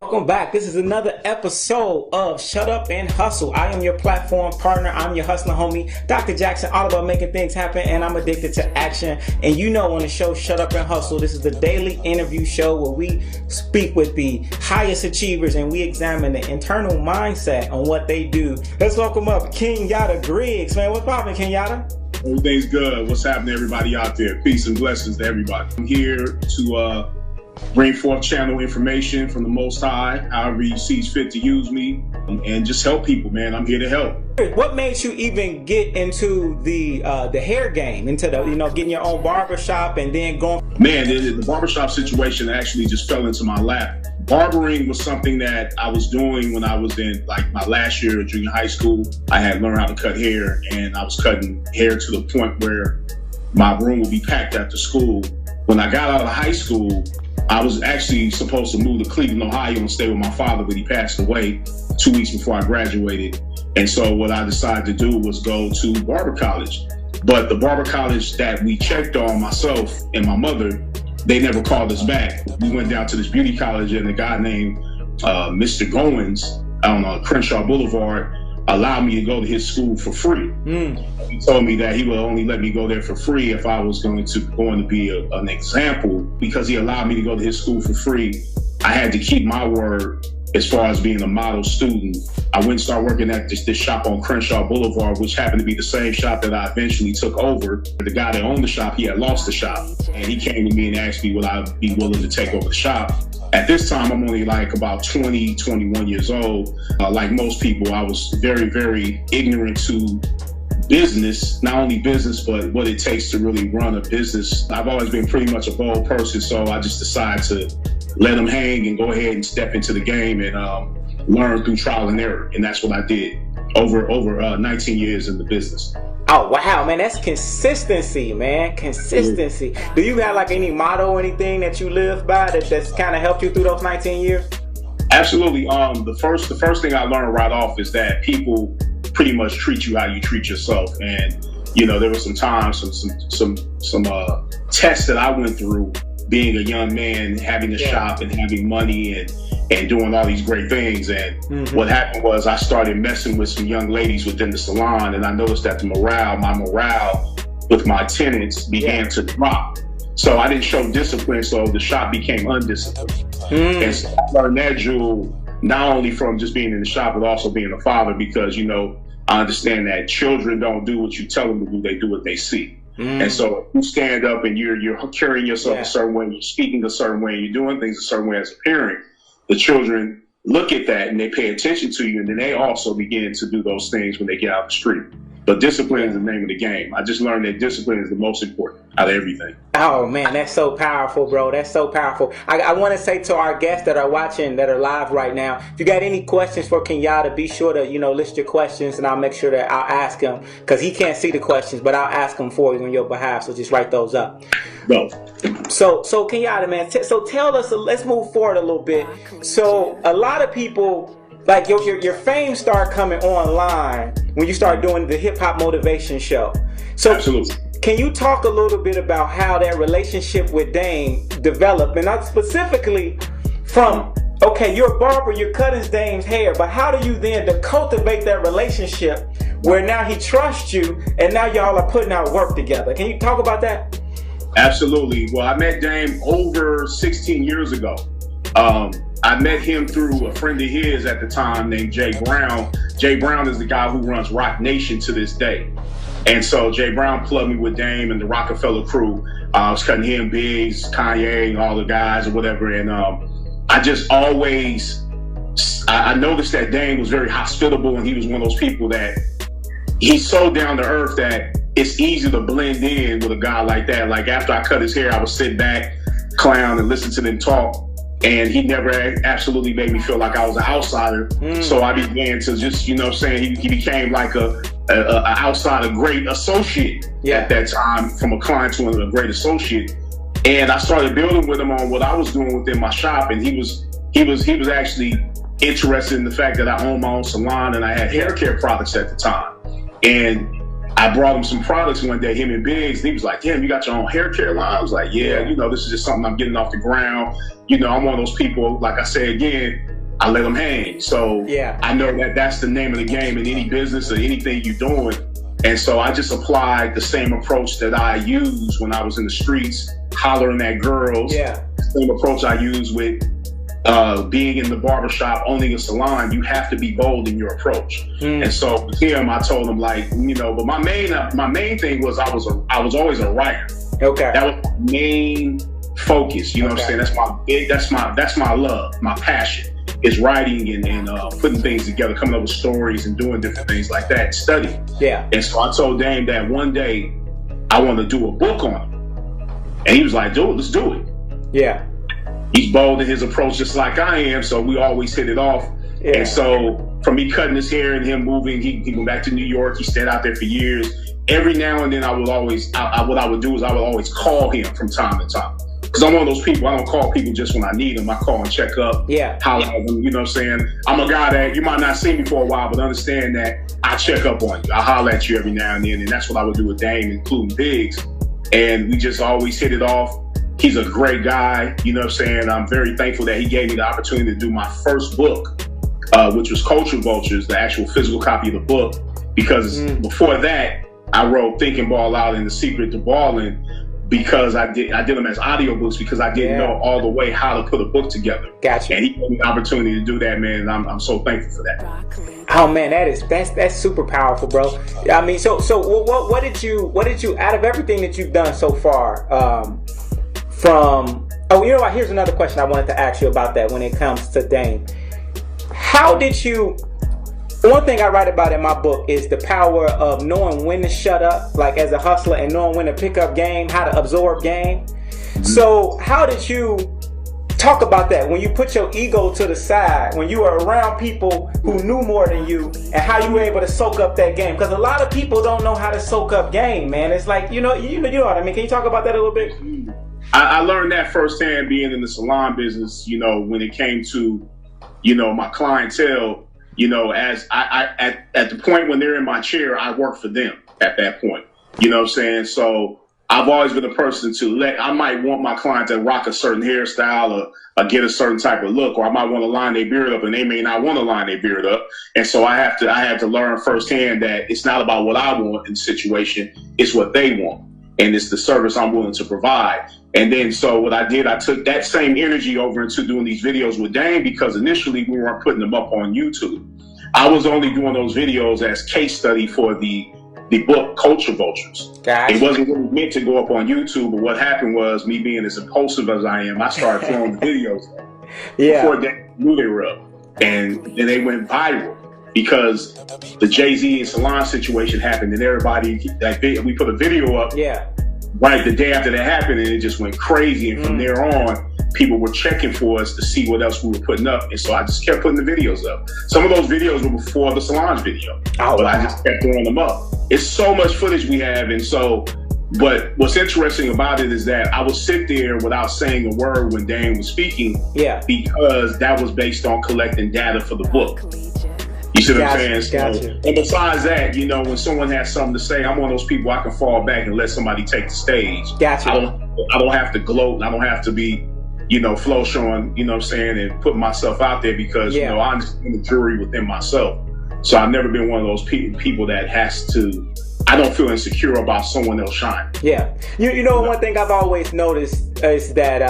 Welcome back. This is another episode of Shut Up and Hustle. I am your platform partner. I'm your hustler homie, Dr. Jackson, all about making things happen, and I'm addicted to action. And you know, on the show Shut Up and Hustle, this is the daily interview show where we speak with the highest achievers and we examine the internal mindset on what they do. Let's welcome up Kenyatta Griggs. Man, what's poppin', Kenyatta? Everything's good. What's happening to everybody out there? Peace and blessings to everybody. I'm here to bring forth channel information from the Most High, however He sees fit to use me, and just help people, man. I'm here to help. What made you even get into the hair game, into the getting your own barbershop and then going? Man, the barbershop situation actually just fell into my lap. Barbering was something that I was doing when I was in like my last year of junior high school. I had learned how to cut hair, and I was cutting hair to the point where my room would be packed after school. When I got out of high school, I was actually supposed to move to Cleveland, Ohio and stay with my father, but he passed away 2 weeks before I graduated. And so what I decided to do was go to barber college. But the barber college that we checked on, myself and my mother, they never called us back. We went down to this beauty college, and a guy named Mr. Goins on Crenshaw Boulevard allowed me to go to his school for free. He told me that he would only let me go there for free if I was going to be an example. Because he allowed me to go to his school for free, I had to keep my word as far as being a model student. I went and started working at this shop on Crenshaw Boulevard, which happened to be the same shop that I eventually took over. The guy that owned the shop, he had lost the shop, and he came to me and asked me would I be willing to take over the shop. At this time, I'm only like about 20, 21 years old. Like most people, I was very, very ignorant to business, not only business, but what it takes to really run a business. I've always been pretty much a bold person, so I just decided to let them hang and go ahead and step into the game and learn through trial and error. And that's what I did over 19 years in the business. Oh, wow, man, that's consistency, man. Consistency. Do you have like any motto or anything that you live by that's kind of helped you through those 19 years? Absolutely. The first thing I learned right off is that people pretty much treat you how you treat yourself. And, there were some times, some tests that I went through being a young man, having a shop and having money and doing all these great things. And what happened was I started messing with some young ladies within the salon, and I noticed that my morale with my tenants began to drop. So I didn't show discipline, so the shop became undisciplined. And so I learned that jewel not only from just being in the shop, but also being a father, because, I understand that children don't do what you tell them to do, they do what they see. And so if you stand up and you're carrying yourself a certain way, you're speaking a certain way, you're doing things a certain way as a parent, the children look at that and they pay attention to you, and then they also begin to do those things when they get out the street. But discipline is the name of the game. I just learned that discipline is the most important out of everything. Oh, man, that's so powerful, bro. That's so powerful. I want to say to our guests that are watching, that are live right now, if you got any questions for Kenyatta, be sure to, list your questions, and I'll make sure that I'll ask him, because he can't see the questions, but I'll ask him for you on your behalf. So just write those up. No. So Kenyatta, man, so tell us, let's move forward a little bit. So a lot of people, like your fame started coming online when you started doing the hip hop motivation show. So absolutely. Can you talk a little bit about how that relationship with Dame developed? And not specifically from, okay, you're a barber, you're cutting Dame's hair, but how do you then to cultivate that relationship where now he trusts you and now y'all are putting out work together? Can you talk about that? Absolutely. Well, I met Dame over 16 years ago. I met him through a friend of his at the time named Jay Brown. Jay Brown is the guy who runs Rock Nation to this day. And so Jay Brown plugged me with Dame and the Rockefeller crew. I was cutting him, Biggs, Kanye, and all the guys or whatever. And I just always, I noticed that Dame was very hospitable, and he was one of those people that he's so down to earth that it's easy to blend in with a guy like that. Like after I cut his hair, I would sit back, clown, and listen to them talk. And he never absolutely made me feel like I was an outsider. So I began to just, he became like a outsider, great associate at that time, from a client to a great associate. And I started building with him on what I was doing within my shop. And he was actually interested in the fact that I owned my own salon and I had hair care products at the time. And I brought him some products one day, him and Biggs, and he was like, damn, you got your own hair care line? I was like, yeah, this is just something I'm getting off the ground. I'm one of those people, like I say again, I let them hang. So Yeah. I know that that's the name of the game in any business or anything you're doing. And so I just applied the same approach that I used when I was in the streets, hollering at girls. Yeah. Same approach I use with being in the barbershop, owning a salon. You have to be bold in your approach. And so with him, I told him, like, you know, but my main thing was I was always a writer. Okay. That was my main focus. You know what I'm saying? That's my love, my passion is writing and putting things together, coming up with stories and doing different things like that, studying. Yeah. And so I told Dame that one day I want to do a book on him. And he was like, dude, let's do it. Yeah. He's bold in his approach just like I am, so we always hit it off. Yeah. And so from me cutting his hair and him moving, he went back to New York. He stayed out there for years. Every now and then what I would do is I would always call him from time to time. Because I'm one of those people, I don't call people just when I need them. I call and check up, holler at them, you know what I'm saying? I'm a guy that you might not see me for a while, but understand that I check up on you. I holler at you every now and then, and that's what I would do with Dame, including Biggs. And we just always hit it off. He's a great guy, you know what I'm saying? I'm very thankful that he gave me the opportunity to do my first book, which was Culture Vultures, the actual physical copy of the book. Because before that, I wrote Think and Ball Out and The Secret to Balling, because I did them as audiobooks because I didn't know all the way how to put a book together. Gotcha. And he gave me the opportunity to do that, man. And I'm so thankful for that. Oh man, that's super powerful, bro. I mean, so what did you out of everything that you've done so far, you know what, here's another question I wanted to ask you about that when it comes to Dame. How did you, one thing I write about in my book is the power of knowing when to shut up, like as a hustler, and knowing when to pick up game, how to absorb game. So how did you talk about that when you put your ego to the side, when you were around people who knew more than you, and how you were able to soak up that game? Because a lot of people don't know how to soak up game, man. It's like, you know what I mean? Can you talk about that a little bit? I learned that firsthand being in the salon business, you know, when it came to, you know, my clientele. You know, as at the point when they're in my chair, I work for them at that point. You know what I'm saying? So I've always been a person I might want my client to rock a certain hairstyle or get a certain type of look, or I might want to line their beard up and they may not want to line their beard up. And so I have to learn firsthand that it's not about what I want in the situation, it's what they want. And it's the service I'm willing to provide. And then so what I did, I took that same energy over into doing these videos with Dame, because initially we weren't putting them up on YouTube. I was only doing those videos as case study for the book Culture Vultures. Gotcha. It wasn't really meant to go up on YouTube, but what happened was, me being as impulsive as I am, I started throwing the videos up before they knew they were up. And then they went viral because the Jay-Z and Salon situation happened, and we put a video up right the day after that happened, and it just went crazy. And from there on, people were checking for us to see what else we were putting up. And so I just kept putting the videos up. Some of those videos were before the Salons video, but I just kept throwing them up. It's so much footage we have. And so, but what's interesting about it is that I would sit there without saying a word when Dame was speaking, because that was based on collecting data for the book. You see what I'm saying? So, and besides that, you know, when someone has something to say, I'm one of those people, I can fall back and let somebody take the stage. Gotcha. I don't have to gloat, and I don't have to be, you know, flow showing, you know what I'm saying, and put myself out there, because, you know, I understand the jury within myself. So I've never been one of those people that has to, I don't feel insecure about someone else shining. Yeah. You know, one thing I've always noticed is that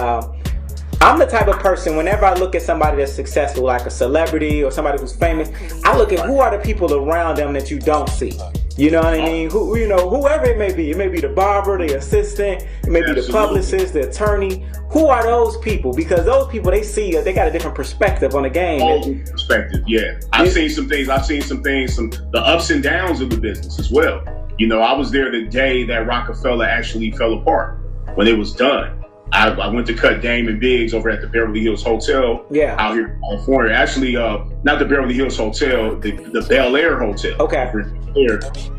I'm the type of person, whenever I look at somebody that's successful, like a celebrity or somebody who's famous, I look at who are the people around them that you don't see. You know what I mean? Whoever it may be. It may be the barber, the assistant, it may be the publicist, the attorney. Who are those people? Because those people, they got a different perspective on the game. Perspective, yeah. I've seen some things, the ups and downs of the business as well. You know, I was there the day that Rockefeller actually fell apart, when it was done. I went to cut Dame and Biggs over at the Beverly Hills Hotel out here in California. Actually, not the Beverly Hills Hotel, the Bel Air Hotel. Okay.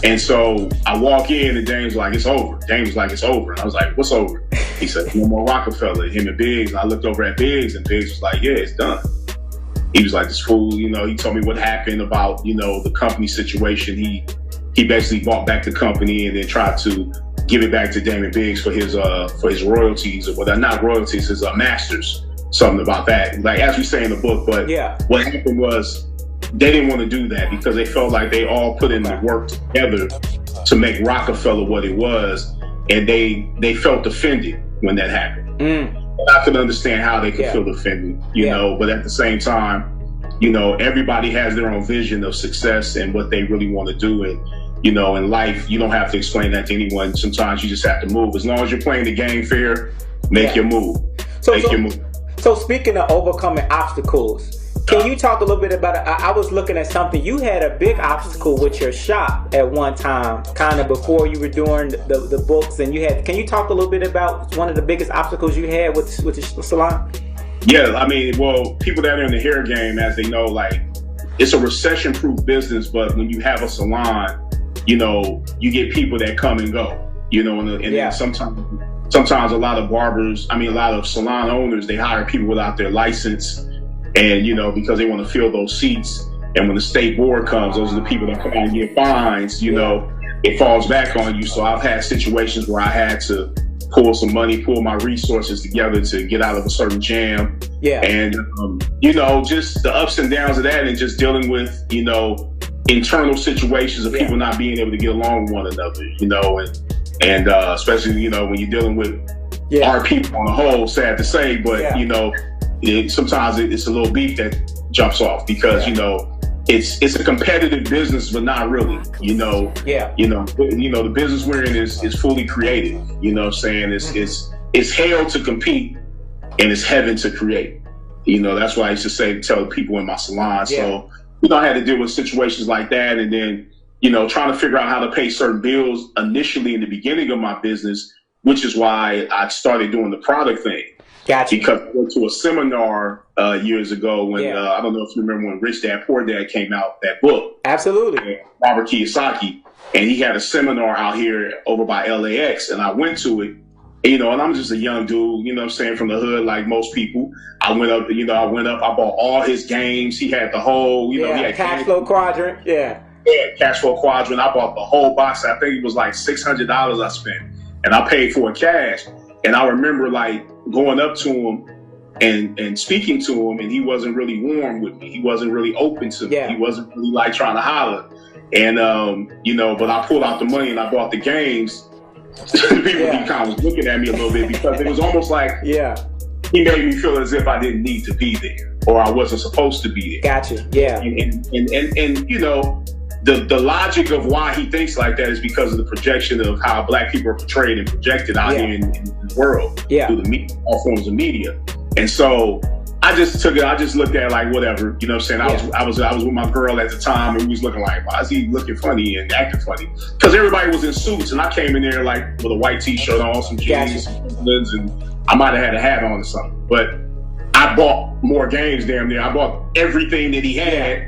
And so I walk in and Dame's like, it's over. Dame was like, it's over. And I was like, what's over? He said, no more Rockefeller, him and Biggs. And I looked over at Biggs, and Biggs was like, yeah, it's done. He was like, this fool, you know, he told me what happened about, you know, the company situation. He basically bought back the company and then tried to give it back to Dame and Biggs for his royalties, or not royalties, his masters something about that. Like, as we say in the book, but what happened was they didn't want to do that because they felt like they all put in the work together to make Rockefeller what it was, and they felt offended when that happened. And I could understand how they could feel offended, you know, but at the same time, you know, everybody has their own vision of success and what they really want to do. And, you know, in life, you don't have to explain that to anyone. Sometimes you just have to move. As long as you're playing the game fair, make your move. So speaking of overcoming obstacles, can you talk a little bit about it? I was looking at something. You had a big obstacle with your shop at one time, kind of before you were doing the books, and can you talk a little bit about one of the biggest obstacles you had with the salon? Yeah, I mean, well, people that are in the hair game, as they know, like, it's a recession-proof business, but when you have a salon, you know, you get people that come and go, you know, and then sometimes a lot of a lot of salon owners, they hire people without their license, and, you know, because they want to fill those seats. And when the state board comes, those are the people that come out and get fines, you know, it falls back on you. So I've had situations where I had to pull some money, pull my resources together to get out of a certain jam. And, you know, just the ups and downs of that, and just dealing with, you know, internal situations of people not being able to get along with one another, you know, and especially, you know, when you're dealing with our people on the whole, sad to say, but, you know, sometimes it's a little beef that jumps off because, you know, it's a competitive business, but not really, you know. The business we're in is fully creative, you know what I'm saying? It's hell to compete and it's heaven to create. You know, that's why I used to tell people in my salon. So, you know, I had to deal with situations like that, and then, you know, trying to figure out how to pay certain bills initially in the beginning of my business, which is why I started doing the product thing. Gotcha. Because I went to a seminar years ago when, I don't know if you remember when Rich Dad Poor Dad came out, that book. Absolutely. Robert Kiyosaki. And he had a seminar out here over by LAX, and I went to it, you know, and I'm just a young dude, you know what I'm saying, from the hood like most people. I went up, I bought all his games. He had the whole, you know, he had cash flow quadrant. Yeah, cash flow quadrant. I bought the whole box. I think it was like $600 I spent, and I paid for it cash. And I remember like going up to him and speaking to him, and he wasn't really warm with me. He wasn't really open to me. He wasn't really like trying to holler. And, you know, but I pulled out the money and I bought the games. People he kind of was looking at me a little bit because it was almost like he made me feel as if I didn't need to be there or I wasn't supposed to be there. Gotcha. And you know, the logic of why he thinks like that is because of the projection of how Black people are portrayed and projected out here in the world through all forms of media. And so I just took it. I just looked at it like whatever, you know what I'm saying? I was with my girl at the time, and we was looking like, why is he looking funny and acting funny? Because everybody was in suits, and I came in there like with a white T-shirt on, some jeans, and I might have had a hat on or something. But I bought more games damn near. I bought everything that he had.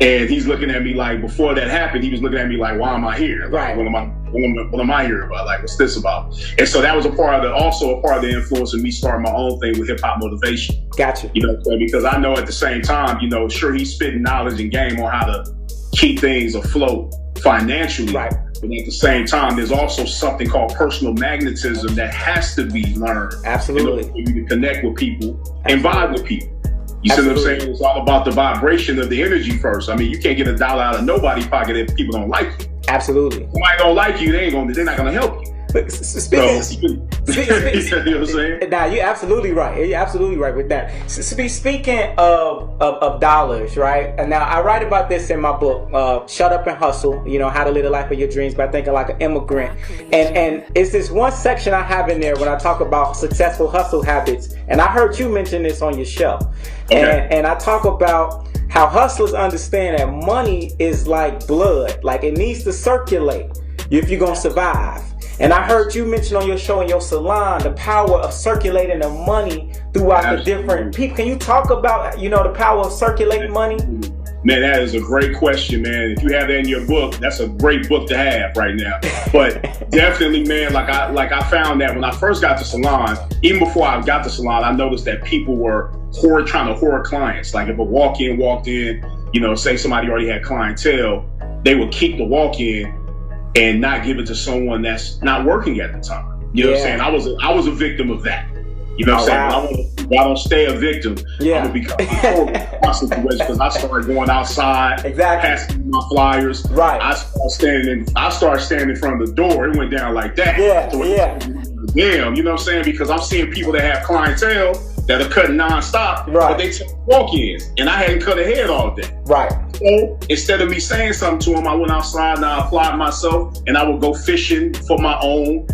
And he's looking at me like, before that happened, he was looking at me like, why am I here? Like, what am I here about? Like, what's this about? And so that was also a part of the influence of me starting my own thing with Hip Hop Motivation. Gotcha. You know what I'm saying? Because I know at the same time, you know, sure, he's spitting knowledge and game on how to keep things afloat financially. But at the same time, there's also something called personal magnetism that has to be learned. Absolutely. In order for you to connect with people and vibe with people. You see what I'm saying? It's all about the vibration of the energy first. I mean, you can't get $1 out of nobody's pocket if people don't like you. Absolutely. If somebody don't like you, they're not gonna help you. You know what I'm saying? Nah, you're absolutely right. You're absolutely right with that. Speaking of dollars, right? And now I write about this in my book, Shut Up and Hustle, you know, how to live the life of your dreams by thinking like an immigrant. And it's this one section I have in there when I talk about successful hustle habits. And I heard you mention this on your show. And I talk about how hustlers understand that money is like blood. Like it needs to circulate if you're going to survive. And I heard you mention on your show in your salon the power of circulating the money throughout the different people. Can you talk about, you know, the power of circulating money? Man, that is a great question, man. If you have that in your book, that's a great book to have right now. But definitely, man, like I found that when I first got to salon, even before I got to salon, I noticed that people were trying to hoard clients. Like if a walk-in walked in, you know, say somebody already had clientele, they would keep the walk-in and not give it to someone that's not working at the time. You know what I'm saying? I was a victim of that. You know what I'm wow. saying? But I don't stay a victim. Yeah. I'm going to become a horrible situation because I started going outside, Exactly. passing my flyers. Right. I started standing in front of the door. It went down like that. Yeah, So yeah. Damn, you know what I'm saying? Because I'm seeing people that have clientele that are cutting nonstop, Right. but they take walk-ins, and I hadn't cut a head all day. Right. So instead of me saying something to them, I went outside and I applied myself, and I would go fishing for my own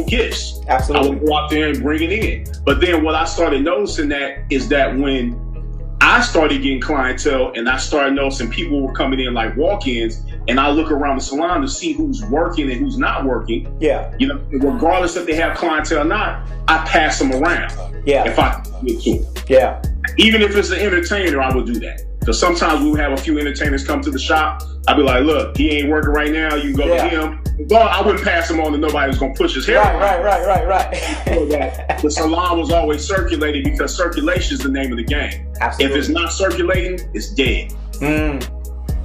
gifts. Absolutely. I would go out there and bring it in. But then what I started noticing is that when I started getting clientele and I started noticing people were coming in like walk-ins, and I look around the salon to see who's working and who's not working. Yeah. You know, regardless if they have clientele or not, I pass them around. Yeah. If I can get to them. Yeah. Even if it's an entertainer, I would do that. Because sometimes we would have a few entertainers come to the shop. I'd be like, look, he ain't working right now. You can go to him. But I wouldn't pass him on to nobody who's going to push his hair. Right. The salon was always circulating because circulation is the name of the game. Absolutely. If it's not circulating, it's dead.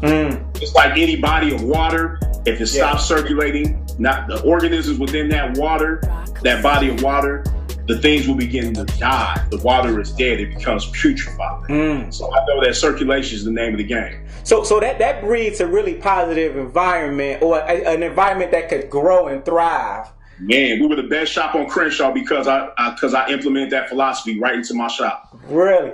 It's like any body of water. If it stops circulating, not the organisms within that water, that body of water, the things will begin to die. The water is dead. It becomes putrefied. So I know that circulation is the name of the game. So that breeds a really positive environment, or an environment that could grow and thrive. Man, we were the best shop on Crenshaw because I implemented that philosophy right into my shop. Really?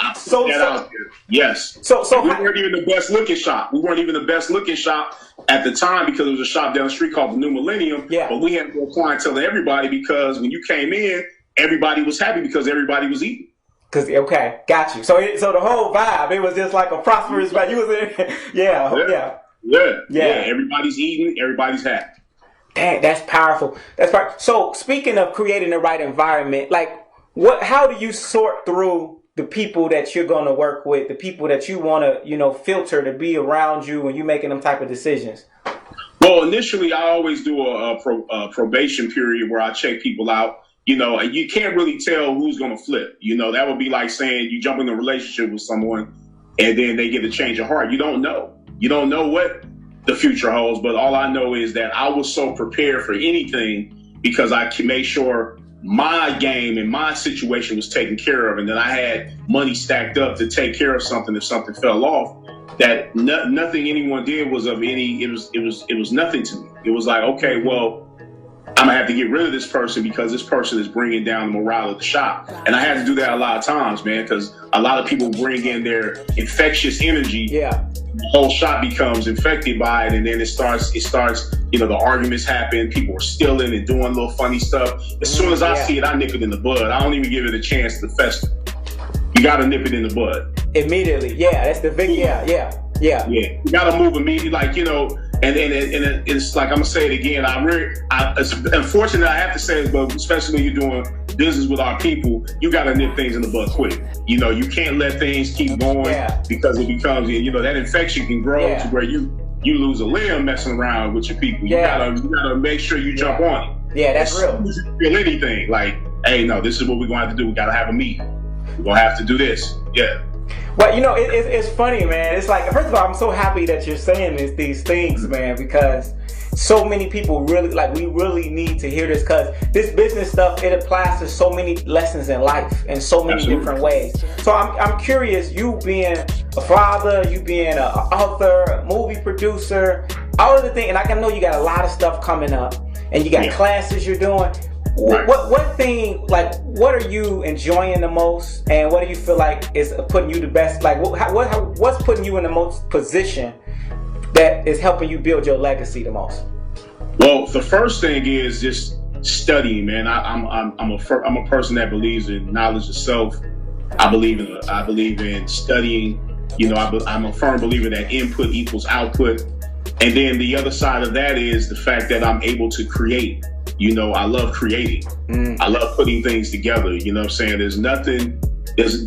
Yes. So we weren't even the best looking shop. We weren't even the best looking shop at the time because it was a shop down the street called the New Millennium. Yeah. But we had more clientele than everybody because when you came in, everybody was happy because everybody was eating. Okay, got you. So the whole vibe, it was just like a prosperous vibe. You was in, yeah. Everybody's eating. Everybody's happy. Dang, that's powerful. So speaking of creating the right environment, like how do you sort through the people that you're going to work with, the people that you want to, filter to be around you when you're making them type of decisions? Well, initially, I always do a probation period where I check people out. You can't really tell who's going to flip. That would be like saying you jump in a relationship with someone and then they get a change of heart. You don't know. You don't know what the future holds, but all I know is that I was so prepared for anything because I can make sure my game and my situation was taken care of, and that I had money stacked up to take care of something if something fell off. That nothing anyone did was of any. It was nothing to me. It was like, okay, well, I'm gonna have to get rid of this person because this person is bringing down the morale of the shop, and I had to do that a lot of times, man, because a lot of people bring in their infectious energy. Yeah. The whole shop becomes infected by it, and then it starts, the arguments happen, people are stealing and doing little funny stuff. As soon as I see it, I nip it in the bud. I don't even give it a chance to fester. You gotta nip it in the bud. Immediately, that's the big, yeah. You gotta move immediately, and it's like, I'm gonna say it again. It's unfortunate I have to say it, but especially when you're doing business with our people, you gotta nip things in the bud quick. You can't let things keep going because it becomes, that infection can grow to where you lose a limb messing around with your people. You gotta make sure you jump on it. Yeah, that's as real. Soon as you feel anything, like, hey, no, this is what we're gonna have to do. We gotta have a meeting. We're gonna have to do this. Yeah. Well, it's funny, man. It's like, first of all, I'm so happy that you're saying these things, man, because so many people we really need to hear this, because this business stuff, it applies to so many lessons in life in so many different ways. So I'm curious, you being a father, you being an author, a movie producer, all of the things, and I know you got a lot of stuff coming up, and you got classes you're doing. Right. What are you enjoying the most, and what do you feel like is putting you the best? Like, what's putting you in the most position that is helping you build your legacy the most? Well, the first thing is just studying, man. I'm a person that believes in knowledge of self. I believe in studying. I'm a firm believer that input equals output, and then the other side of that is the fact that I'm able to create. I love creating. I love putting things together. You know what I'm saying?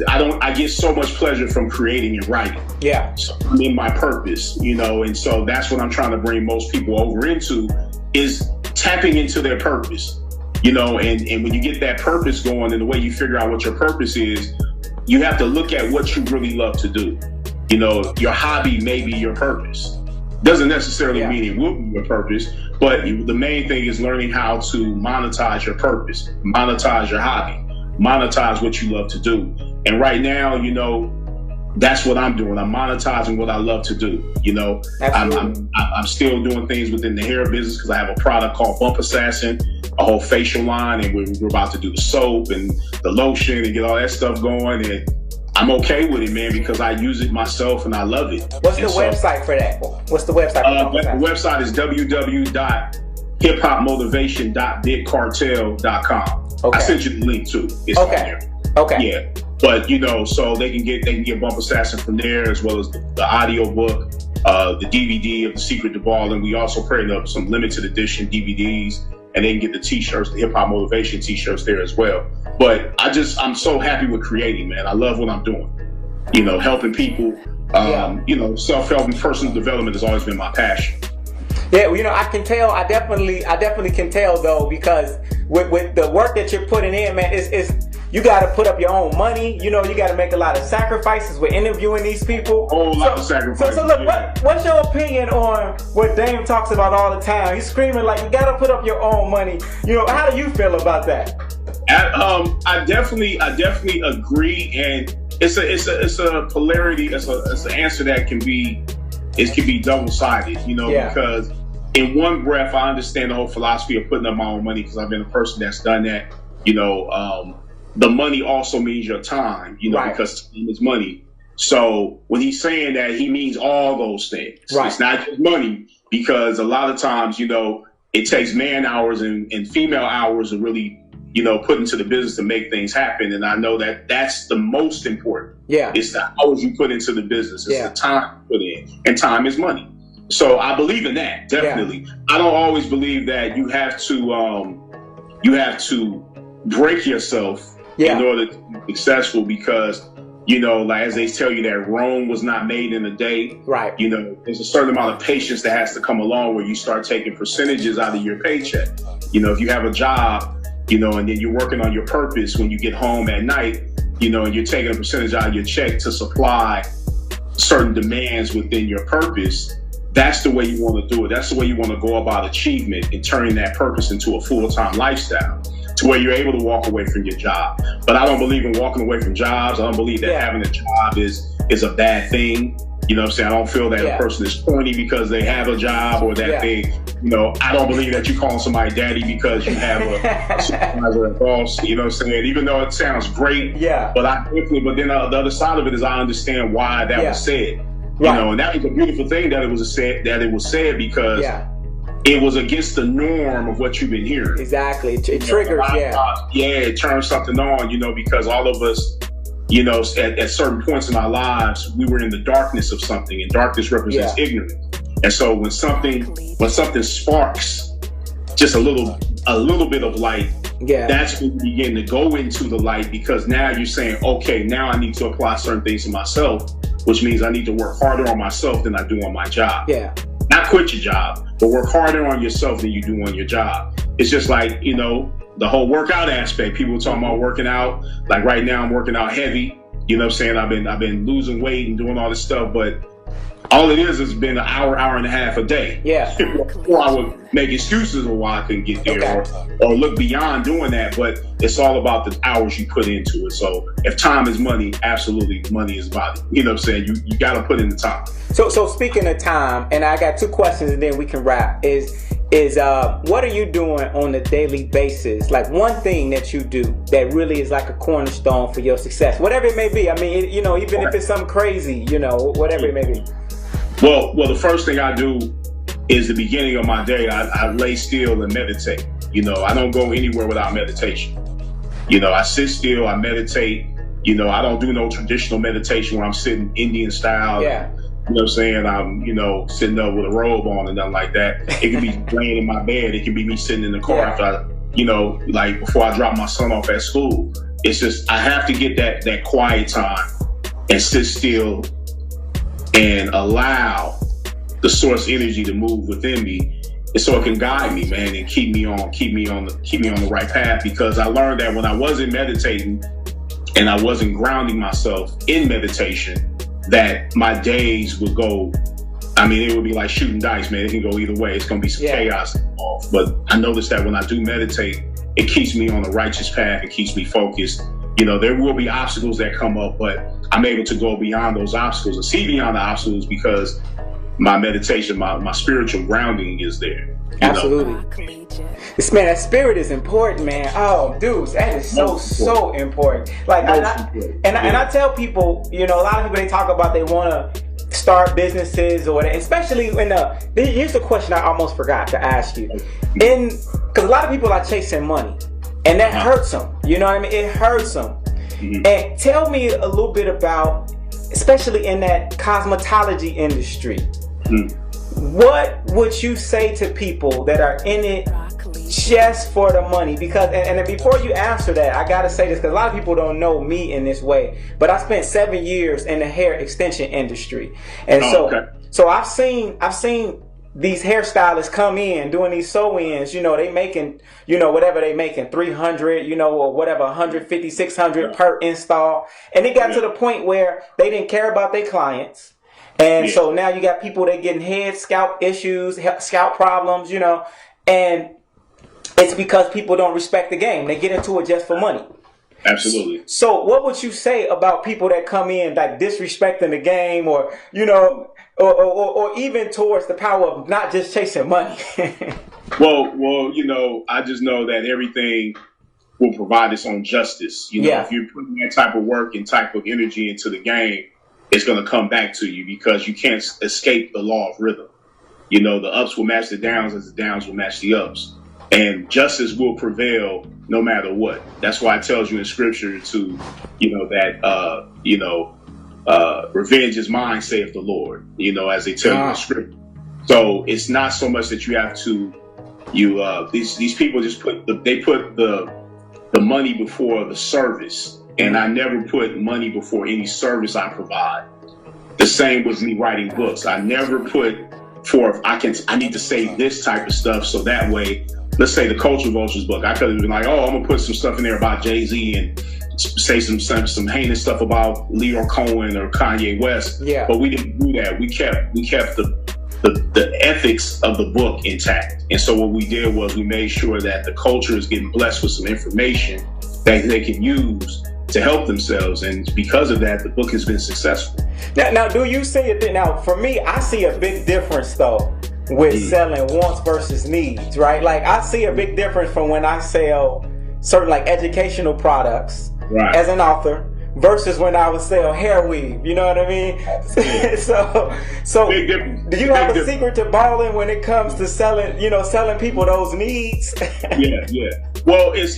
I get so much pleasure from creating and writing. Yeah. So I'm in my purpose, and so that's what I'm trying to bring most people over into, is tapping into their purpose, and when you get that purpose going, and the way you figure out what your purpose is, you have to look at what you really love to do. Your hobby may be your purpose. Doesn't necessarily mean it will be your purpose, but the main thing is learning how to monetize your purpose, monetize your hobby. monetize what you love to do. And right now, you know, that's what I'm doing. I'm monetizing what I love to do. You know, I'm still doing things within the hair business because I have a product called Bump Assassin, a whole facial line, and we're about to do the soap and the lotion and get all that stuff going. And I'm okay with it, man, because I use it myself and I love it. What's the website for that? What's the website? The website is www.hiphopmotivation.bigcartel.com. Okay. I sent you the link too. It's on there. Okay. Yeah. But you know, so they can get Bump Assassin from there, as well as the audio book, the DVD of The Secret to Ball, and we also printed up some limited edition DVDs, and they can get the t-shirts, the Hip Hop Motivation t-shirts there as well. But I'm so happy with creating, man. I love what I'm doing. You know, helping people. You know, self-help and personal development has always been my passion. Yeah, you know, I can tell. I definitely can tell though, because with the work that you're putting in, man, it's you got to put up your own money. You know, you got to make a lot of sacrifices with interviewing these people. A whole lot of sacrifices. So look, what's your opinion on what Dame talks about all the time? He's screaming like, you got to put up your own money. You know, how do you feel about that? I definitely agree, and it's a polarity. It's an answer that can be double-sided. You know, because in one breath, I understand the whole philosophy of putting up my own money because I've been a person that's done that. You know, the money also means your time, you know, because time is money. So when he's saying that, he means all those things. Right. It's not just money, because a lot of times, you know, it takes man hours and female hours to really, you know, put into the business to make things happen. And I know that that's the most important. Yeah. It's the hours you put into the business. It's the time you put in. And time is money. So I believe in that, definitely. Yeah. I don't always believe that you have to break yourself in order to be successful, because, you know, like as they tell you that Rome was not made in a day. Right. You know, there's a certain amount of patience that has to come along where you start taking percentages out of your paycheck. You know, if you have a job, you know, and then you're working on your purpose when you get home at night, you know, and you're taking a percentage out of your check to supply certain demands within your purpose, that's the way you want to do it. That's the way you want to go about achievement and turning that purpose into a full-time lifestyle, to where you're able to walk away from your job. But I don't believe in walking away from jobs. I don't believe that having a job is a bad thing. You know what I'm saying? I don't feel that a person is corny because they have a job, or that they, you know, I don't believe that you calling somebody daddy because you have a supervisor or a boss, you know what I'm saying? Even though it sounds great, but but then the other side of it is I understand why that was said. You know, and that was a beautiful thing that it was said because it was against the norm of what you've been hearing. Exactly. It triggers, it turns something on, you know, because all of us, you know, at certain points in our lives, we were in the darkness of something, and darkness represents ignorance. And so when something sparks just a little bit of light, that's when you begin to go into the light, because now you're saying, okay, now I need to apply certain things to myself, which means I need to work harder on myself than I do on my job. Yeah. Not quit your job, but work harder on yourself than you do on your job. It's just like, you know, the whole workout aspect. People talking about working out. Like right now I'm working out heavy. You know what I'm saying? I've been losing weight and doing all this stuff, but all it is has been an hour and a half a day. Yeah. Before I would make excuses of why I couldn't get there, or look beyond doing that. But it's all about the hours you put into it. So if time is money, absolutely money is body. You know what I'm saying? You got to put in the time. So speaking of time, and I got two questions and then we can wrap, is what are you doing on a daily basis? Like one thing that you do that really is like a cornerstone for your success, whatever it may be. I mean, you know, even if it's something crazy, you know, whatever it may be. Well, the first thing I do is the beginning of my day. I lay still and meditate. You know, I don't go anywhere without meditation. You know, I sit still, I meditate. You know, I don't do no traditional meditation where I'm sitting Indian style. Yeah. You know what I'm saying? I'm, you know, sitting up with a robe on and nothing like that. It can be laying in my bed. It can be me sitting in the car after I, you know, like before I drop my son off at school. It's just, I have to get that quiet time and sit still and allow the source energy to move within me, and so it can guide me, man, and keep me on the right path. Because I learned that when I wasn't meditating and I wasn't grounding myself in meditation, that my days would go, I mean, it would be like shooting dice, man. It can go either way. It's going to be some chaos involved. But I noticed that when I do meditate, it keeps me on the righteous path. It keeps me focused. You know, there will be obstacles that come up, but I'm able to go beyond those obstacles and see beyond the obstacles because my meditation, my spiritual grounding is there. Absolutely. This man, that spirit is important, man. Oh, dudes, that is so important. Like, I tell people, you know, a lot of people, they talk about they want to start businesses or especially here's the question I almost forgot to ask you. Because a lot of people are chasing money, and that hurts them. You know what I mean? It hurts them. Mm-hmm. And tell me a little bit about, especially in that cosmetology industry, what would you say to people that are in it just for the money? Because, and before you answer that, I gotta say this because a lot of people don't know me in this way, but I spent 7 years in the hair extension industry, and so I've seen these hairstylists come in doing these sew-ins. You know, they making, you know, whatever they making, 300, you know, or whatever, 150, 600 per install, and it got to the point where they didn't care about their clients. And so now you got people that getting head scalp issues, scalp problems, you know, and it's because people don't respect the game. They get into it just for money. Absolutely. So what would you say about people that come in like disrespecting the game, or, you know, or even towards the power of not just chasing money? well, you know, I just know that everything will provide its own justice. You know, if you're putting that type of work and type of energy into the game, it's going to come back to you because you can't escape the law of rhythm. You know, the ups will match the downs as the downs will match the ups. And justice will prevail no matter what. That's why it tells you in scripture to, you know, that, revenge is mine, saith the Lord, you know, as they tell you in scripture. So it's not so much that you have to, these people just put the money before the service. And I never put money before any service I provide. The same with me writing books. I never put forth, I need to say this type of stuff so that way, let's say the Culture Vultures book, I could have been like, oh, I'm gonna put some stuff in there about Jay-Z and say some heinous stuff about Leo Cohen or Kanye West. Yeah. But we didn't do that. We kept the ethics of the book intact. And so what we did was we made sure that the culture is getting blessed with some information that they can use to help themselves, and because of that, the book has been successful. Now, do you see it? Now, for me, I see a big difference though with selling wants versus needs, right? Like, I see a big difference from when I sell certain like educational products as an author versus when I would sell hair weave. You know what I mean? so big difference. Do you have a secret to balling when it comes to selling people those needs? Yeah. Well, it's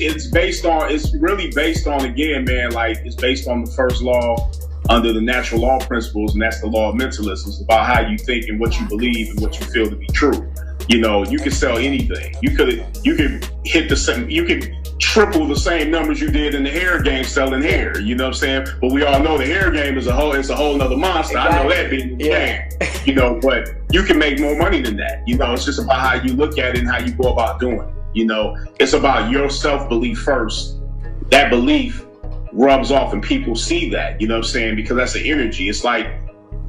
really based on, again, man, like it's based on the first law under the natural law principles, and that's the law of mentalism. It's about how you think and what you believe and what you feel to be true. You know, you can sell anything. You could hit the same, you could triple the same numbers you did in the hair game selling hair. You know what I'm saying? But we all know the hair game is a whole nother monster. Exactly. I know that being the game. You know, but you can make more money than that. You know, it's just about how you look at it and how you go about doing it. You know, it's about your self-belief first. That belief rubs off and people see that, you know what I'm saying? Because that's the energy. It's like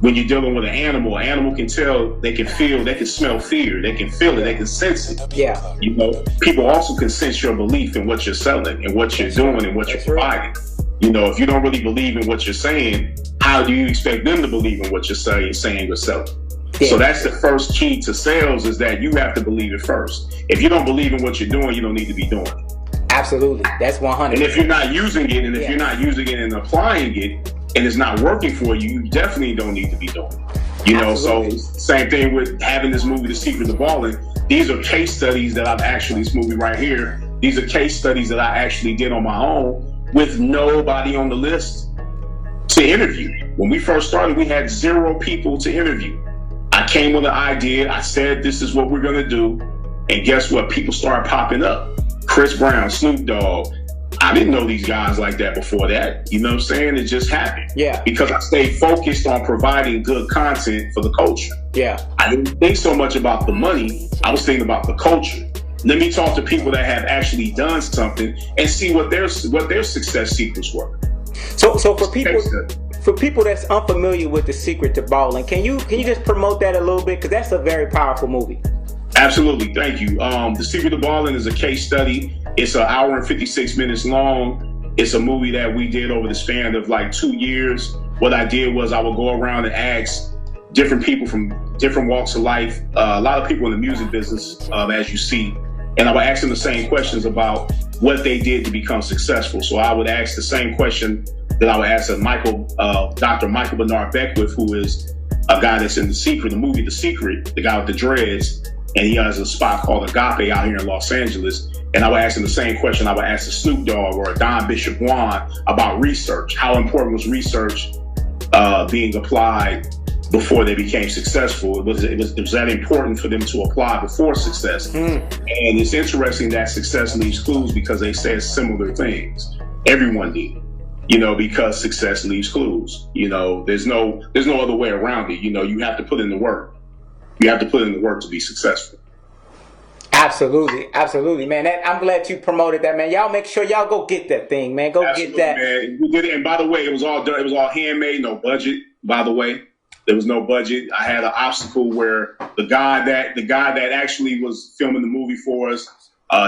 when you're dealing with an animal can tell, they can feel, they can smell fear, they can feel it, they can sense it. Yeah. You know, people also can sense your belief in what you're selling and what you're doing and what you're providing. You know, if you don't really believe in what you're saying, how do you expect them to believe in what you're saying or selling? Yeah. So that's the first key to sales, is that you have to believe it first. If you don't believe in what you're doing, you don't need to be doing it. Absolutely. That's 100. And if you're not using it, and if you're not using it and applying it, and it's not working for you, you definitely don't need to be doing it. You know, so same thing with having this movie, The Secret to Balling. These are case studies that this movie right here, these are case studies that I actually did on my own with nobody on the list to interview. When we first started, we had 0 people to interview. I came with an idea. I said, this is what we're going to do. And guess what? People started popping up. Chris Brown, Snoop Dogg. I didn't know these guys like that before that. You know what I'm saying? It just happened. Yeah. Because I stayed focused on providing good content for the culture. Yeah. I didn't think so much about the money. I was thinking about the culture. Let me talk to people that have actually done something and see what their success secrets were. So for people that's unfamiliar with The Secret to Balling, can you just promote that a little bit? Because that's a very powerful movie. Absolutely. Thank you. The Secret of Ballin' is a case study. It's an hour and 56 minutes long. It's a movie that we did over the span of like 2 years. What I did was I would go around and ask different people from different walks of life, a lot of people in the music business, as you see, and I would ask them the same questions about what they did to become successful. So I would ask the same question that I would ask Dr. Michael Bernard Beckwith, who is a guy that's in the movie The Secret, the guy with the dreads, and he has a spot called Agape out here in Los Angeles. And I would ask him the same question I would ask a Snoop Dogg or a Don Bishop Juan about research. How important was research being applied before they became successful? It was that important for them to apply before success. And it's interesting that success leaves clues, because they said similar things. Everyone did, because success leaves clues. There's no other way around it. You have to put in the work. You have to put in the work to be successful. Absolutely, man. I'm glad you promoted that, man. Y'all make sure y'all go get that thing, man. Get that. Man. We did it, and by the way, it was all done. It was all handmade, no budget. By the way, there was no budget. I had an obstacle where the guy that actually was filming the movie for us,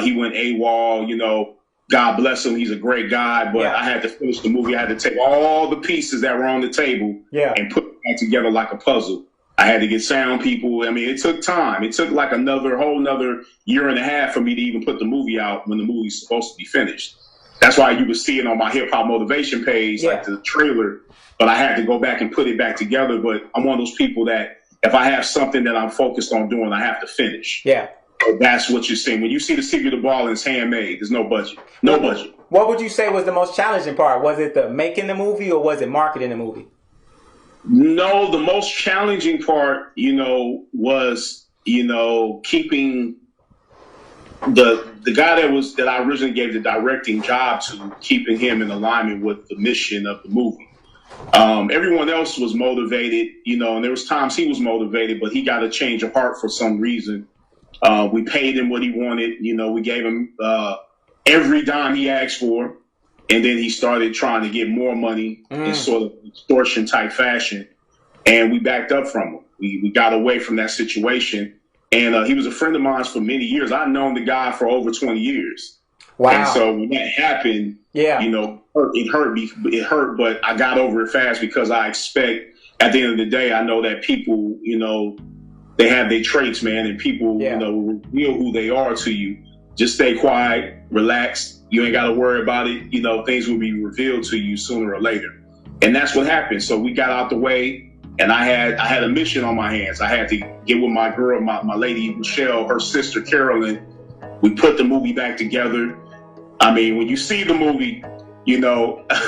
he went AWOL. God bless him. He's a great guy, but I had to finish the movie. I had to take all the pieces that were on the table and put it back together like a puzzle. I had to get sound people. I mean, it took time. It took like whole another year and a half for me to even put the movie out when the movie's supposed to be finished. That's why you would see it on my hip hop motivation page, like the trailer. But I had to go back and put it back together. But I'm one of those people that if I have something that I'm focused on doing, I have to finish. Yeah. So that's what you're seeing. When you see The Secret of Ballin', it's handmade. There's no budget. No budget. What would you say was the most challenging part? Was it the making the movie, or was it marketing the movie? No, the most challenging part, was, keeping the guy that I originally gave the directing job to, keeping him in alignment with the mission of the movie. Everyone else was motivated, and there was times he was motivated, but he got a change of heart for some reason. We paid him what he wanted. We gave him every dime he asked for. And then he started trying to get more money in sort of extortion type fashion. And we backed up from him. We got away from that situation. And he was a friend of mine for many years. I've known the guy for over 20 years. Wow. And so when that happened, it hurt me. It hurt, but I got over it fast, because I expect at the end of the day, I know that people, they have their traits, man, and people, reveal who they are to you. Just stay quiet, relax. You ain't got to worry about it. Things will be revealed to you sooner or later. And that's what happened. So we got out the way, and I had a mission on my hands. I had to get with my girl, my lady, Michelle, her sister, Carolyn. We put the movie back together. I mean, when you see the movie, a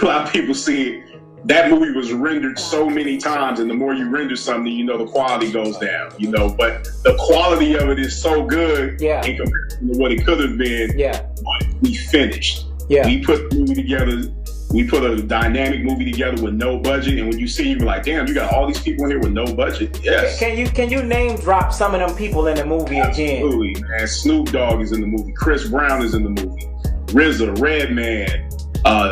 lot of people see it. That movie was rendered so many times, and the more you render something, the quality goes down, but the quality of it is so good in comparison to what it could have been. But we finished. We put the movie together. We put a dynamic movie together with no budget, and when you see it, you're like, damn, you got all these people in here with no budget. Yes. Can you name drop some of them people in the movie again? Absolutely, man. Snoop Dogg is in the movie. Chris Brown is in the movie. RZA, Redman.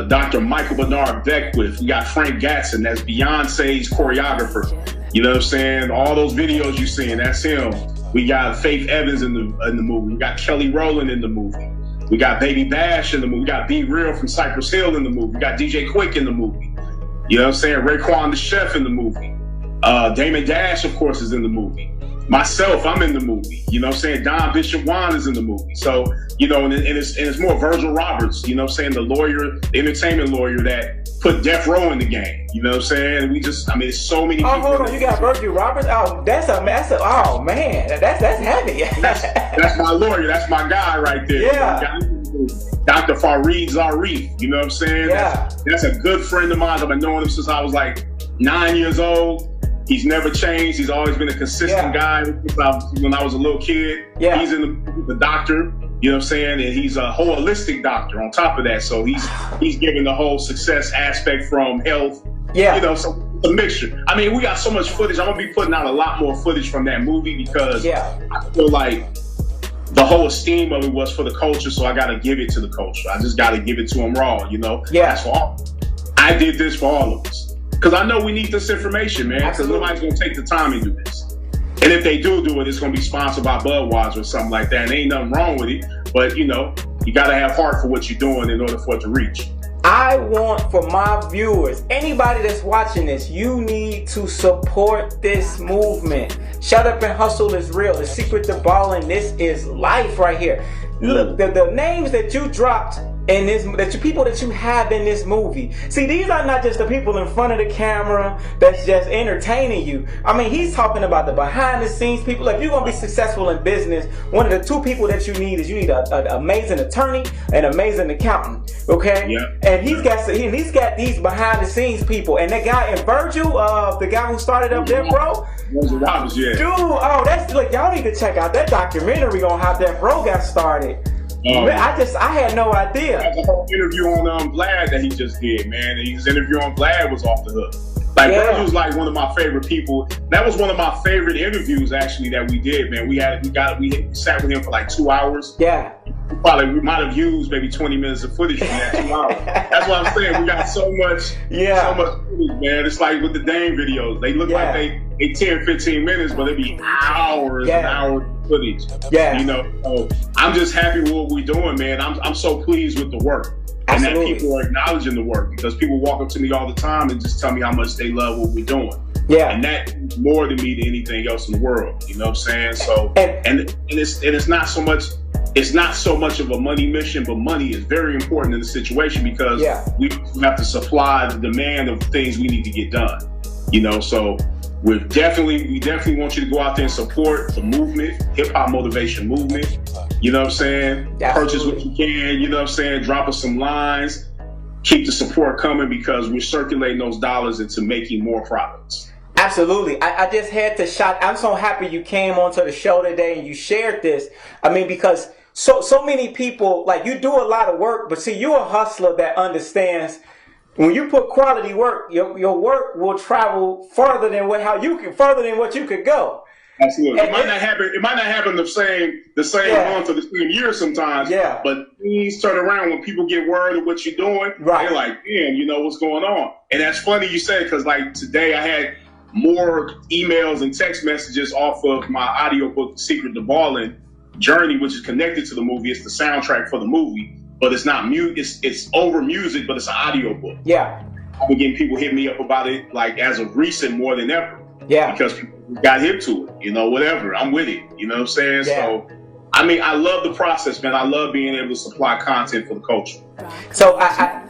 Dr. Michael Bernard Beckwith. We got Frank Gatson, that's Beyonce's choreographer. You know what I'm saying? All those videos you seeing, that's him. We got Faith Evans in the movie. We got Kelly Rowland in the movie. We got Baby Bash in the movie. We got Be Real from Cypress Hill in the movie. We got DJ Quick in the movie. You know what I'm saying? Raekwon the Chef in the movie. Damon Dash, of course, is in the movie. Myself, I'm in the movie. You know what I'm saying? Don Bishop Juan is in the movie. So, and it's more Virgil Roberts, you know what I'm saying? The lawyer, the entertainment lawyer that put Death Row in the game. You know what I'm saying? It's so many people. Oh, hold on. You got Virgil Roberts? Oh, that's oh man. That's heavy. that's my lawyer. That's my guy right there. Yeah. Dr. Fareed Zarif. You know what I'm saying? Yeah. That's a good friend of mine. I've been knowing him since I was like 9 years old. He's never changed. He's always been a consistent guy when I was a little kid. Yeah. He's in the doctor, you know what I'm saying? And he's a holistic doctor on top of that. So he's giving the whole success aspect from health. Yeah. So a mixture. I mean, we got so much footage. I'm going to be putting out a lot more footage from that movie, because I feel like the whole esteem of it was for the culture. So I got to give it to the culture. I just got to give it to them raw, Yeah. That's for all. I did this for all of us. Because I know we need this information, man. Because nobody's going to take the time and do this. And if they do it, it's going to be sponsored by Budweiser or something like that. And ain't nothing wrong with it. But, you know, you got to have heart for what you're doing in order for it to reach. I want for my viewers, anybody that's watching this, you need to support this movement. Shut Up and Hustle is real. The secret to balling, this is life right here. Look, the names that you dropped in this, people that you have in this movie. See, these are not just the people in front of the camera that's just entertaining you. I mean, he's talking about the behind the scenes people. If you're gonna be successful in business, one of the two people that you need an amazing attorney and an amazing accountant. Okay? Yeah. And he's got these behind the scenes people. And that guy in Virgil, the guy who started up Death Row. Dude, that's like, y'all need to check out that documentary on how Death Row got started. I had no idea. That's a whole interview on Vlad that he just did, man. And his interview on Vlad was off the hook. Like, Virgil was like one of my favorite people. That was one of my favorite interviews actually that we did, man. We sat with him for like 2 hours. Yeah. We might have used maybe 20 minutes of footage from that 2 hours. That's what I'm saying. We got so much footage, man. It's like with the Dame videos. They look like they 10, 15 minutes, but it be hours and hours of footage. Yeah. You know, so I'm just happy with what we're doing, man. I'm so pleased with the work. Absolutely. And that people are acknowledging the work, because people walk up to me all the time and just tell me how much they love what we're doing. Yeah. And that means more to me than anything else in the world. You know what I'm saying? So and it's not so much of a money mission, but money is very important in the situation, because we have to supply the demand of things we need to get done. You know, so we definitely want you to go out there and support the movement, hip hop motivation movement. You know what I'm saying? Purchase what you can, you know what I'm saying? Drop us some lines. Keep the support coming, because we're circulating those dollars into making more products. Absolutely. I just had to shout. I'm so happy you came onto the show today and you shared this. I mean, because so many people, like, you do a lot of work, but see, you're a hustler that understands when you put quality work, your work will travel further than what you could go. Absolutely. It might not happen the same month or the same year sometimes. Yeah. But things turn around when people get word of what you're doing. Right. They're like, damn, you know what's going on. And that's funny you say, because like today I had more emails and text messages off of my audiobook, Secret to Ballin' Journey, which is connected to the movie. It's the soundtrack for the movie, but it's not it's over music, but it's an audiobook. Yeah. I've been getting people hit me up about it, like, as of recent, more than ever. Yeah. Because people got hip to it, you know, whatever. I'm with it. You know what I'm saying? Yeah. So, I mean, I love the process, man. I love being able to supply content for the culture. So I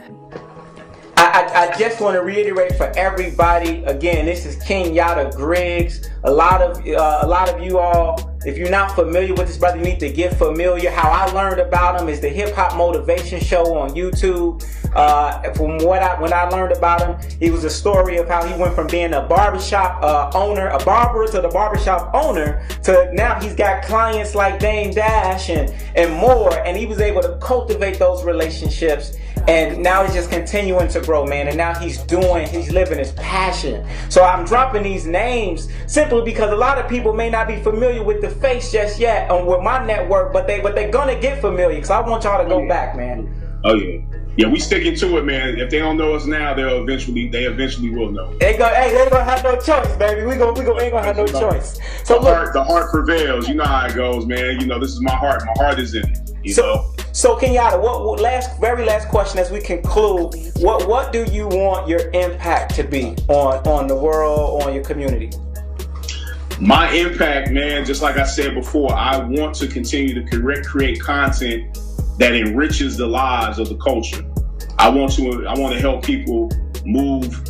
just want to reiterate for everybody, again, this is King Yada Griggs. A lot of you all, if you're not familiar with this brother, you need to get familiar. How I learned about him is the Hip Hop Motivation Show on YouTube. When I learned about him, it was a story of how he went from being a barbershop owner, a barber, to the barbershop owner, to now he's got clients like Dame Dash and more, and he was able to cultivate those relationships, and now he's just continuing to grow, man, and now he's living his passion. So I'm dropping these names simply because a lot of people may not be familiar with the face just yet with my network, but they're gonna get familiar, because I want y'all to go back, man. Oh yeah. Yeah, we sticking to it, man. If they don't know us now, they eventually will know. They ain't gonna have no choice, baby. We ain't gonna have no choice. So the heart prevails. You know how it goes, man. You know, this is my heart. My heart is in it. So Kenyatta, very last question as we conclude. What do you want your impact to be on the world, on your community? My impact, man, just like I said before, I want to continue to create content that enriches the lives of the culture. I want to help people move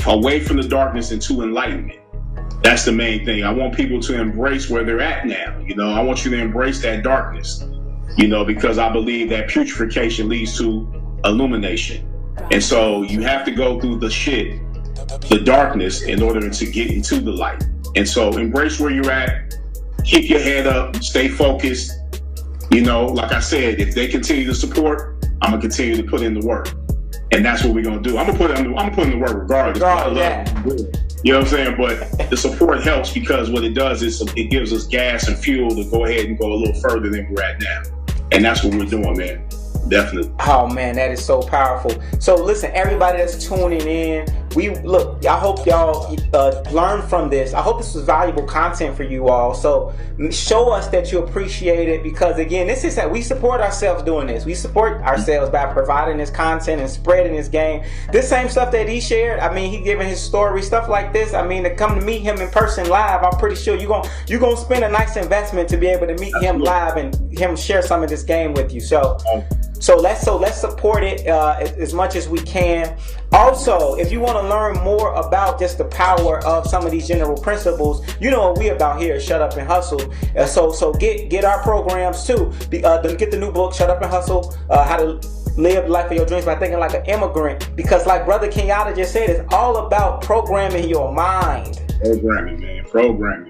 away from the darkness into enlightenment. That's the main thing. I want people to embrace where they're at now. You know, I want you to embrace that darkness, you know, because I believe that putrefaction leads to illumination. And so you have to go through the darkness in order to get into the light. And so embrace where you're at, keep your head up, stay focused. You know, like I said, if they continue to support, I'm gonna continue to put in the work, and that's what we're gonna do. I'm gonna put in the work regardless. You know what I'm saying? But the support helps, because what it does is it gives us gas and fuel to go ahead and go a little further than we're at now, and that's what we're doing, man. Definitely. Oh man, that is so powerful. So listen, everybody that's tuning in, I hope y'all learn from this. I hope this was valuable content for you all. So show us that you appreciate it, because again, this is that we support ourselves doing this. We support ourselves by providing this content and spreading this game. This same stuff that he shared, I mean, he giving his story, stuff like this. I mean, to come to meet him in person live, I'm pretty sure you're gonna spend a nice investment to be able to meet him live and him share some of this game with you. So let's support it as much as we can. Also, if you want to learn more about just the power of some of these general principles, you know what we about here at Shut Up and Hustle. So get our programs too. Get the new book, Shut Up and Hustle, How to Live the Life of Your Dreams by Thinking Like an Immigrant. Because like Brother Kenyatta just said, it's all about programming your mind. Programming, man.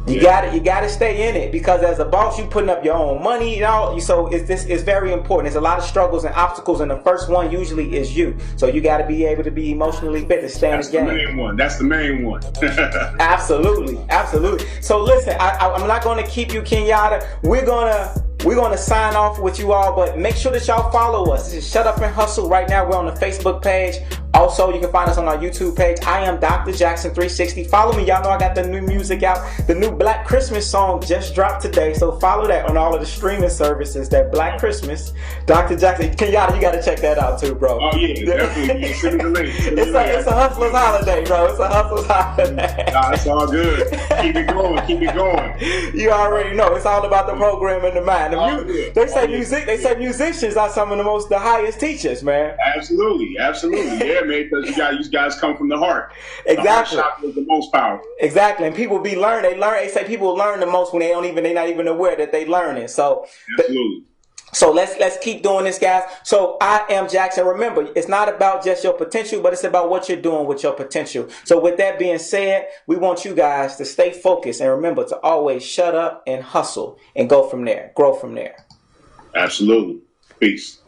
You gotta stay in it, because as a boss, you putting up your own money and all. So it's very important. There's a lot of struggles and obstacles, and the first one usually is you. So you got to be able to be emotionally fit to stay in the game. That's the main one. Absolutely. So listen, I'm not going to keep you, Kenyatta. We're gonna sign off with you all, but make sure that y'all follow us. This is Shut Up and Hustle. Right now, we're on the Facebook page. Also, you can find us on our YouTube page. I am Dr. Jackson 360. Follow me. Y'all know I got the new music out. The new Black Christmas song just dropped today. So follow that on all of the streaming services. That Black Christmas, Dr. Jackson. Kenyatta, you got to check that out too, bro. Oh yeah, definitely. Send me the link. It's a hustler's holiday, bro. It's a hustler's holiday. Nah, it's all good. Keep it going. You already know. It's all about the program and the mind. They say musicians are some of the highest teachers, man. Absolutely. Yeah, man, because you guys come from the heart. Exactly. The heart chakra is the most powerful. Exactly. And people they say people learn the most when they're not even aware that they learning. So absolutely. So let's keep doing this, guys. So I am Jackson. Remember, it's not about just your potential, but it's about what you're doing with your potential. So with that being said, we want you guys to stay focused and remember to always shut up and hustle and go from there. Grow from there. Absolutely. Peace.